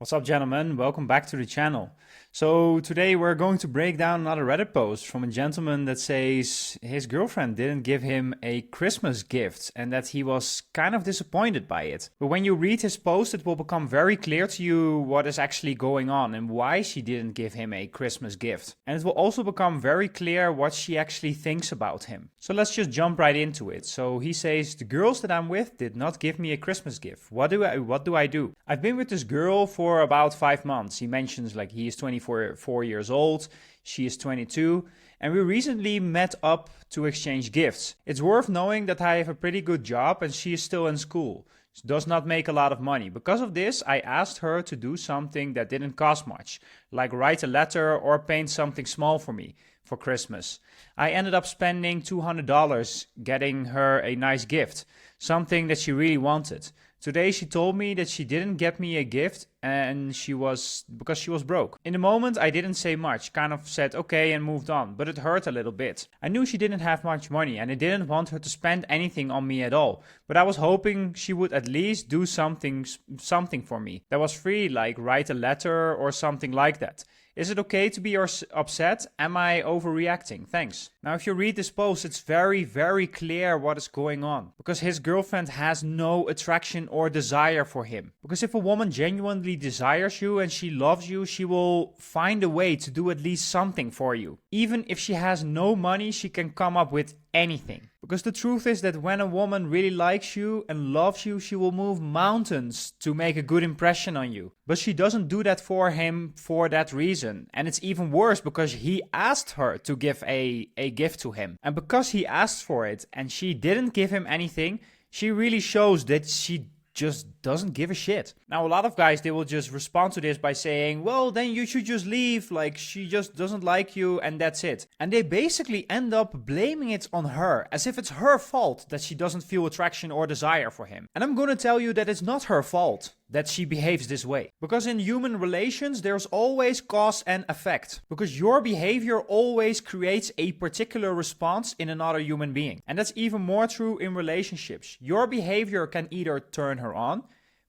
What's up, gentlemen? Welcome back to the channel. So today we're going to break down another Reddit post from a gentleman that says his girlfriend didn't give him a Christmas gift and that he was kind of disappointed by it. But when you read his post, it will become very clear to you what is actually going on and why she didn't give him a Christmas gift. And it will also become very clear what she actually thinks about him. So let's just jump right into it. So he says, the girls that I'm with did not give me a Christmas gift. What do I do? I've been with this girl for about 5 months. He mentions like he is 24 years old, she is 22, and we recently met up to exchange gifts. It's worth knowing that I have a pretty good job and she is still in school. She does not make a lot of money. Because of this, I asked her to do something that didn't cost much, like write a letter or paint something small for me for Christmas. I ended up spending $200 getting her a nice gift, something that she really wanted. Today she told me that she didn't get me a gift and because she was broke. In the moment I didn't say much, kind of said okay and moved on, but it hurt a little bit. I knew she didn't have much money and I didn't want her to spend anything on me at all, but I was hoping she would at least do something for me that was free, like write a letter or something like that. Is it okay to be upset? Am I overreacting? Thanks. Now, if you read this post, it's very, very clear what is going on. Because his girlfriend has no attraction or desire for him. Because if a woman genuinely desires you and she loves you, she will find a way to do at least something for you. Even if she has no money, she can come up with anything. Because the truth is that when a woman really likes you and loves you, she will move mountains to make a good impression on you. But she doesn't do that for him for that reason. And it's even worse because he asked her to give a gift to him. And because he asked for it and she didn't give him anything, she really shows that she just doesn't give a shit. Now, a lot of guys, they will just respond to this by saying, well, then you should just leave, like she just doesn't like you and that's it. And they basically end up blaming it on her, as if it's her fault that she doesn't feel attraction or desire for him. And I'm gonna tell you that it's not her fault that she behaves this way. Because in human relations, there's always cause and effect. Because your behavior always creates a particular response in another human being. And that's even more true in relationships. Your behavior can either turn her on,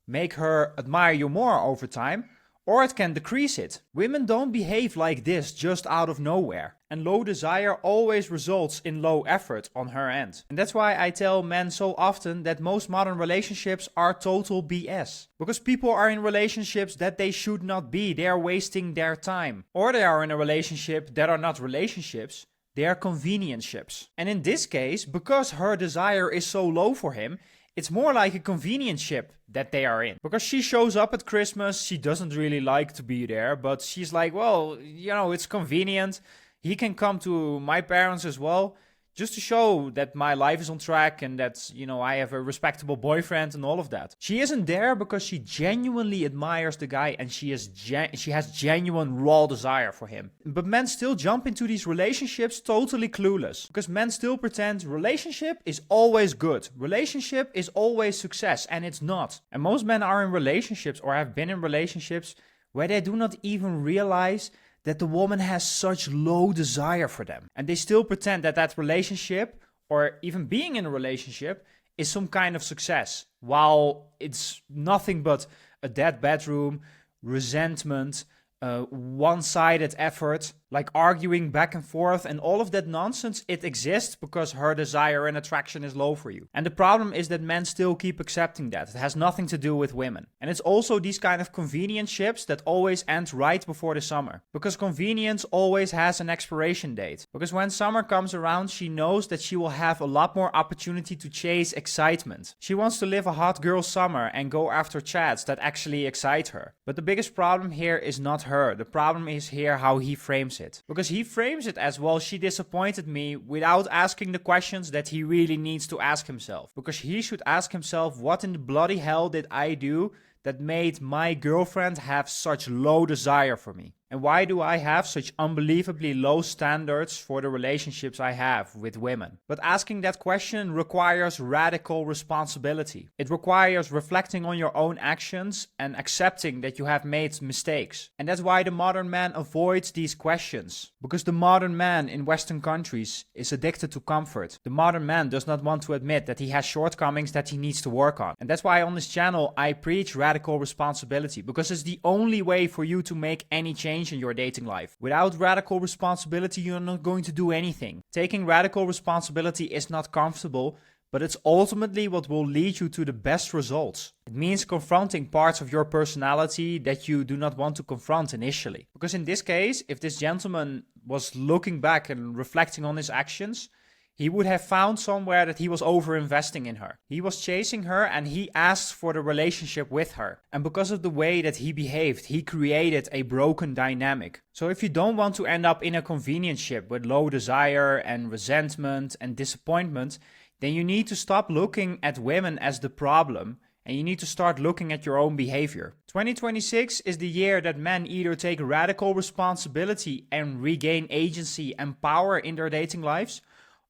make her admire you more over time, or it can decrease it. Women don't behave like this just out of nowhere. And low desire always results in low effort on her end. And that's why I tell men so often that most modern relationships are total BS. Because people are in relationships that they should not be. They are wasting their time. Or they are in a relationship that are not relationships. They are convenience-ships. And in this case, because her desire is so low for him, it's more like a convenience ship that they are in. Because she shows up at Christmas, she doesn't really like to be there, but she's like, well, you know, it's convenient. He can come to my parents as well, just to show that my life is on track and that, you know, I have a respectable boyfriend and all of that. She isn't there because she genuinely admires the guy and she has genuine raw desire for him. But men still jump into these relationships totally clueless. Because men still pretend relationship is always good. Relationship is always success, and it's not. And most men are in relationships or have been in relationships where they do not even realize that the woman has such low desire for them. And they still pretend that that relationship, or even being in a relationship, is some kind of success, while it's nothing but a dead bedroom, resentment, one-sided effort, like arguing back and forth, and all of that nonsense. It exists because her desire and attraction is low for you. And the problem is that men still keep accepting that. It has nothing to do with women. And it's also these kind of convenience ships that always end right before the summer. Because convenience always has an expiration date. Because when summer comes around, she knows that she will have a lot more opportunity to chase excitement. She wants to live a hot girl summer and go after chats that actually excite her. But the biggest problem here is not her. The problem is here how he frames it. Because he frames it as, well, she disappointed me, without asking the questions that he really needs to ask himself. Because he should ask himself, what in the bloody hell did I do that made my girlfriend have such low desire for me? And why do I have such unbelievably low standards for the relationships I have with women? But asking that question requires radical responsibility. It requires reflecting on your own actions and accepting that you have made mistakes. And that's why the modern man avoids these questions. Because the modern man in Western countries is addicted to comfort. The modern man does not want to admit that he has shortcomings that he needs to work on. And that's why on this channel I preach radical responsibility, because it's the only way for you to make any change in your dating life. Without radical responsibility, you're not going to do anything. Taking radical responsibility is not comfortable, but it's ultimately what will lead you to the best results. It means confronting parts of your personality that you do not want to confront initially. Because in this case, if this gentleman was looking back and reflecting on his actions, he would have found somewhere that he was over-investing in her. He was chasing her and he asked for the relationship with her. And because of the way that he behaved, he created a broken dynamic. So if you don't want to end up in a convenience ship with low desire and resentment and disappointment, then you need to stop looking at women as the problem and you need to start looking at your own behavior. 2026 is the year that men either take radical responsibility and regain agency and power in their dating lives,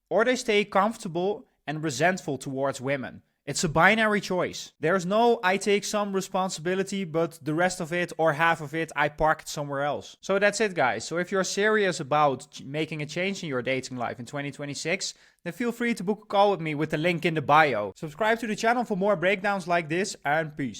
or they stay comfortable and resentful towards women. It's a binary choice. There's no I take some responsibility, but the rest of it or half of it, I park it somewhere else. So that's it, guys. So if you're serious about making a change in your dating life in 2026, then feel free to book a call with me with the link in the bio. Subscribe to the channel for more breakdowns like this, and peace.